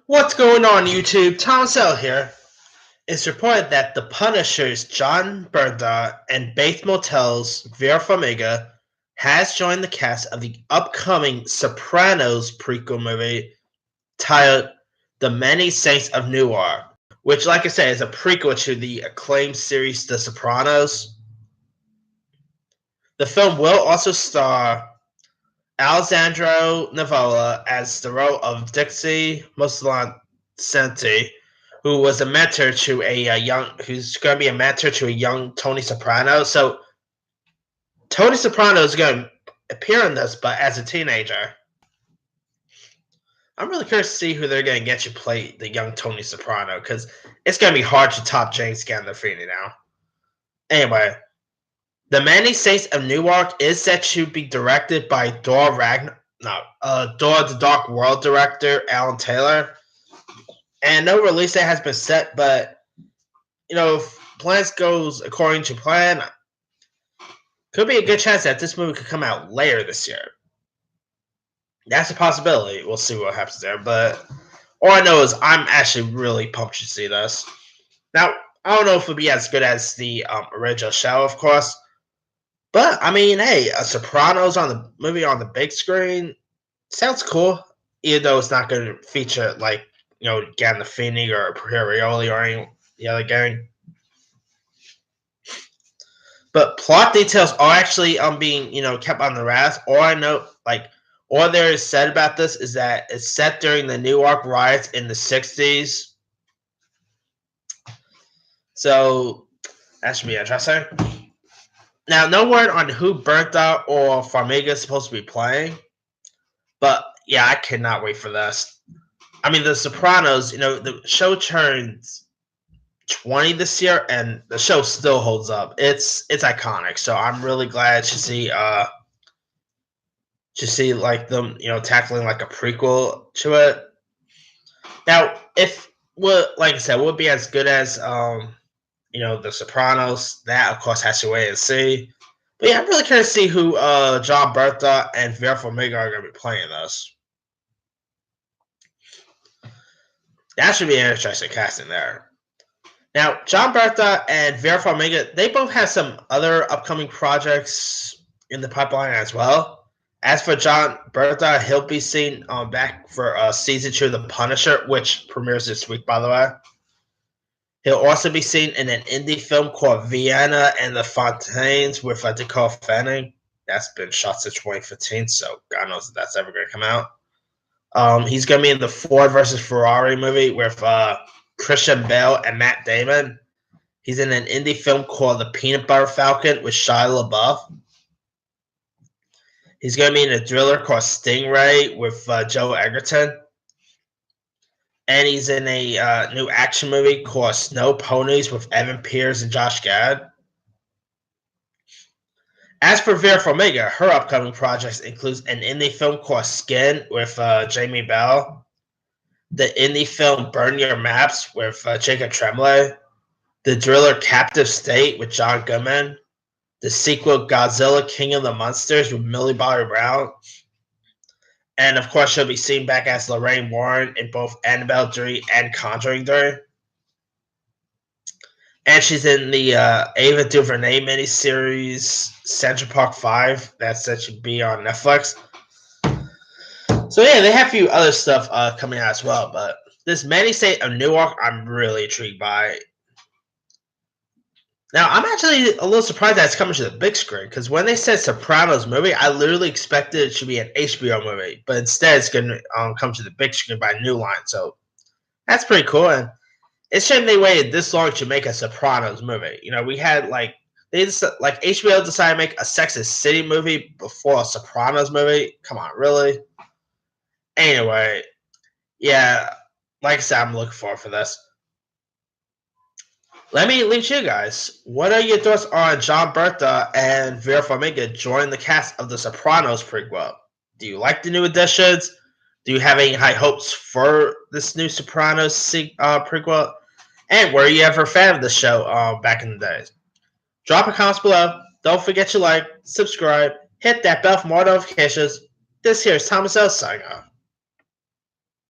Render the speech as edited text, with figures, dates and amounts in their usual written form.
What's going on, YouTube? Tom Sell here. It's reported that The Punisher's Jon Bernthal and Bates Motel's Vera Farmiga has joined the cast of the upcoming Sopranos prequel movie titled The Many Saints of Newark, which, like I said, is a prequel to the acclaimed series The Sopranos. The film will also star Alessandro Nivola as the role of Dixie Mussolenti, who was a mentor to who's going to be a mentor to a young Tony Soprano. So Tony Soprano is going to appear in this, but as a teenager. I'm really curious to see who they're going to get to play the young Tony Soprano, because it's going to be hard to top James Gandolfini now. Anyway, The Many Saints of Newark is set to be directed by Dor the Dark World director Alan Taylor. And no release date has been set, but if plans goes according to plan, could be a good chance that this movie could come out later this year. That's a possibility. We'll see what happens there. But all I know is I'm actually really pumped to see this. Now, I don't know if it'll be as good as the original show, of course. But, I mean, hey, a Sopranos movie on the big screen sounds cool. Even though it's not going to feature, Gandolfini or Priorioli or any the other gang. But plot details are actually being, kept on the wraps. All I know, all there is said about this is that it's set during the Newark riots in the 60s. So, that should be interesting. Now, no word on who Bernthal or Farmiga is supposed to be playing. But, yeah, I cannot wait for this. I mean, The Sopranos, the show turns 20 this year, and the show still holds up. It's iconic, so I'm really glad to see them, tackling like a prequel to it. Now, like I said, will it be as good as The Sopranos? That, of course, has to wait and see. But yeah, I'm really curious to see who Jon Bernthal and Vera Farmiga are going to be playing this. That should be an interesting casting there. Now, Jon Bernthal and Vera Farmiga, they both have some other upcoming projects in the pipeline as well. As for Jon Bernthal, he'll be seen back for season 2 of The Punisher, which premieres this week, by the way. He'll also be seen in an indie film called Vienna and the Fontaines with Dakota Fanning. That's been shot since 2015, so God knows if that's ever going to come out. He's going to be in the Ford versus Ferrari movie with Christian Bale and Matt Damon. He's in an indie film called The Peanut Butter Falcon with Shia LaBeouf. He's going to be in a thriller called Stingray with Joe Egerton. And he's in a new action movie called Snow Ponies with Evan Peters and Josh Gad. As for Vera Farmiga, her upcoming projects includes an indie film called Skin with Jamie Bell, the indie film Burn Your Maps with Jacob Tremblay, the thriller Captive State with John Goodman, the sequel Godzilla King of the Monsters with Millie Bobby Brown, and of course she'll be seen back as Lorraine Warren in both Annabelle 3 and Conjuring 3. And she's in the Ava DuVernay miniseries Central Park 5. That's set to be on Netflix. So yeah, they have a few other stuff coming out as well. But this Many Saints of Newark, I'm really intrigued by. Now, I'm actually a little surprised that it's coming to the big screen, because when they said Sopranos movie, I literally expected it to be an HBO movie, but instead it's going to come to the big screen by New Line. So that's pretty cool, and it's a shame they waited this long to make a Sopranos movie. We had HBO decided to make a Sex and the City movie before a Sopranos movie. Come on, really? Anyway, yeah, like I said, I'm looking forward for this. Let me leave to you guys. What are your thoughts on Jon Bernthal and Vera Farmiga joining the cast of the Sopranos prequel? Do you like the new additions? Do you have any high hopes for this new Sopranos prequel? And were you ever a fan of the show back in the days? Drop a comment below. Don't forget to like, subscribe, hit that bell for more notifications. This here is Thomas L. signing off.